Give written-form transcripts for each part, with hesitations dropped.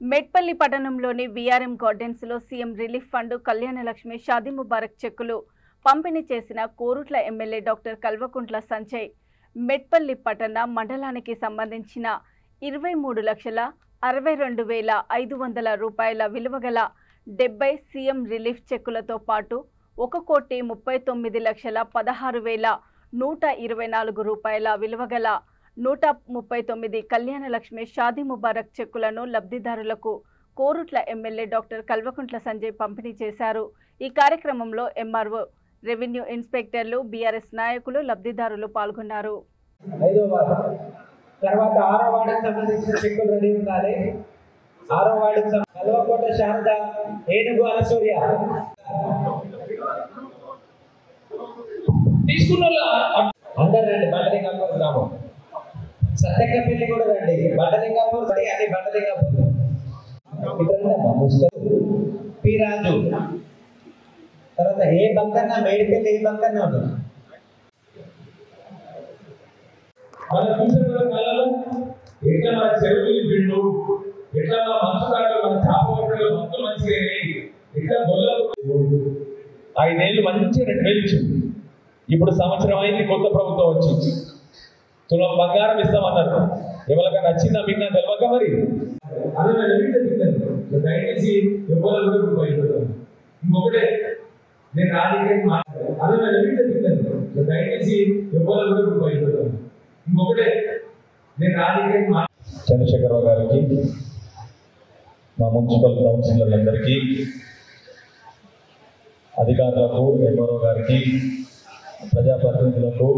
మెట్పల్లి పట్టణంలోని VRM gardens లో CM relief fund Kalyana Lakshmi Shaadi Mubarak చెక్కులు పంపిణీ చేసిన కోరుట్ల ఎమ్మెల్యే డాక్టర్ కల్వకుంట్ల సంజయ్ మెట్పల్లి పట్టణ మండలానికి సంబంధించిన 23,62,500 రూపాయల విలువగల 70 సీఎం రిలీఫ్ చెక్కులతో పాటు 1,39,16,124 రూపాయల విలువగల 139 కళ్యాణలక్ష్మి షాదీ ముబారక్ చెక్కులను లబ్ధిదారులకు కోరుట్ల ఎమ్మెల్యే డాక్టర్ కల్వకుంట్ల సంజయ్ పంపిణీ చేశారు। ఈ కార్యక్రమంలో ఎంఆర్ఓ, రెవెన్యూ ఇన్స్పెక్టర్లు, బీఆర్ఎస్ నాయకులు, లబ్ధిదారులు పాల్గొన్నారు। తర్వాత 6వ వార్డుకి సంబంధించిన చెక్కులు రెడీ ఉండాలి। 6వ వార్డుకి కల్వకోట శారద, ఏనుగు అనసూర్య తీసుకున్న అందరూ రండి। బండలింగాపూర్ గ్రామం సత్యకపల్లి కూడా రండి। బండలింగాపూర్ అది బండలింగాపూర్ పి రాజు, తర్వాత ఏ బంకన్న మేడిపల్లి, ఏ బంకన్న ఉంటుంది మన ఫ్యూచర్ కాలంలో ఎట్లా మన చెరువులు బిల్లు, ఎట్లా మన మనసు కాళ్ళు, మన చేప పట్టలు మొత్తం మంచిగా ఎట్లా గొల్లలు 5 ఏళ్ళు మంచిగా 2 వేలు ఇచ్చింది। ఇప్పుడు సంవత్సరం అయింది, కొత్త ప్రభుత్వం వచ్చింది, తులం బంగారం ఇస్తామన్నారు। ఎవరికైనా నచ్చిందా మీకు నాకు తెలియక మరి అదే దయచేసి ఎవరు కూడా బయటపడతాను। ఇంకొకటే నేను రాజకీయం అదే దయచేసి ఎవరు కూడా బయటపడతాను। ఇంకొకటే నేను రాజకీయం చంద్రశేఖరరావు గారికి, మా మున్సిపల్ కౌన్సిలర్లందరికీ, అధికారులకు, ఎంఆర్ఓ గారికి, ప్రజాప్రతినిధులకు,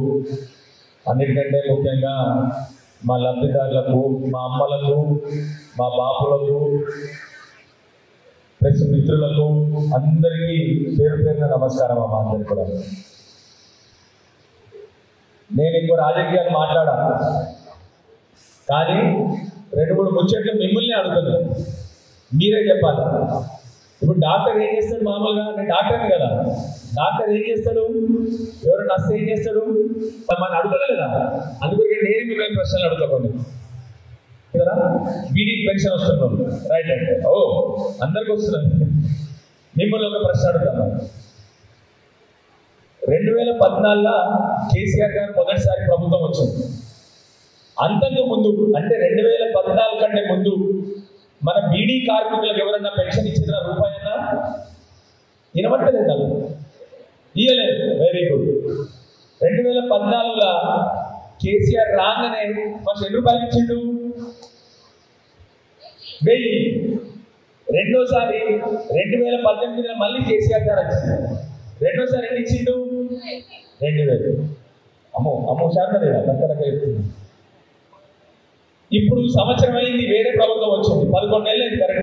అన్నిటికంటే ముఖ్యంగా మా లబ్ధిదారులకు, మా అమ్మలకు, మా బాపులకు, ప్రెస్ మిత్రులకు అందరికీ పేరు పేరున నమస్కారం। అమ్మ అందరికీ కూడా నేను ఇంకో రాజకీయాలు మాట్లాడా, కానీ 2-3 ముచ్చట్లు మిమ్మల్ని అడుగుతున్నాను, మీరే చెప్పాలి। ఇప్పుడు డాక్టర్ ఏం చేస్తాడు? మామూలుగా నేను డాక్టర్ని కదా, డాక్టర్ ఏం చేస్తాడు? ఎవరైనా వస్తే ఏం చేస్తాడు? మనం అడుగుతలే కదా, అందుకే నేను మిమ్మల్ని ప్రశ్నలు అడుగుతాను కదా। బీడీ పెన్షన్ వస్తున్నాం, రైట్ అంటే ఓ అందరికి వస్తున్నాను, మిమ్మల్ని ఒక ప్రశ్న అడుగుతాను। 2014లో కేసీఆర్ గారు మొదటిసారి ప్రభుత్వం వచ్చింది। అంతకు ముందు అంటే 2014 కంటే ముందు మన బీడీ కార్మికులకు ఎవరన్నా పెన్షన్ ఇచ్చిన రూపాయన్నా వినబట్టలేదు, నాకు ఇయ్యలేదు। Very good. 2014లో కేసీఆర్ రాగానే ఫస్ట్ ఎన్ని రూపాయలు ఇచ్చిండు? 1000। రెండోసారి 2018లో మళ్ళీ కేసీఆర్ గారు వచ్చింది, రెండోసారి ఎన్ని ఇచ్చిండు? 2000। అమ్మో శారద చెప్తుంది। ఇప్పుడు సంవత్సరం అయింది, వేరే ప్రభుత్వం వచ్చింది, 11 నెలలు కరెక్ట్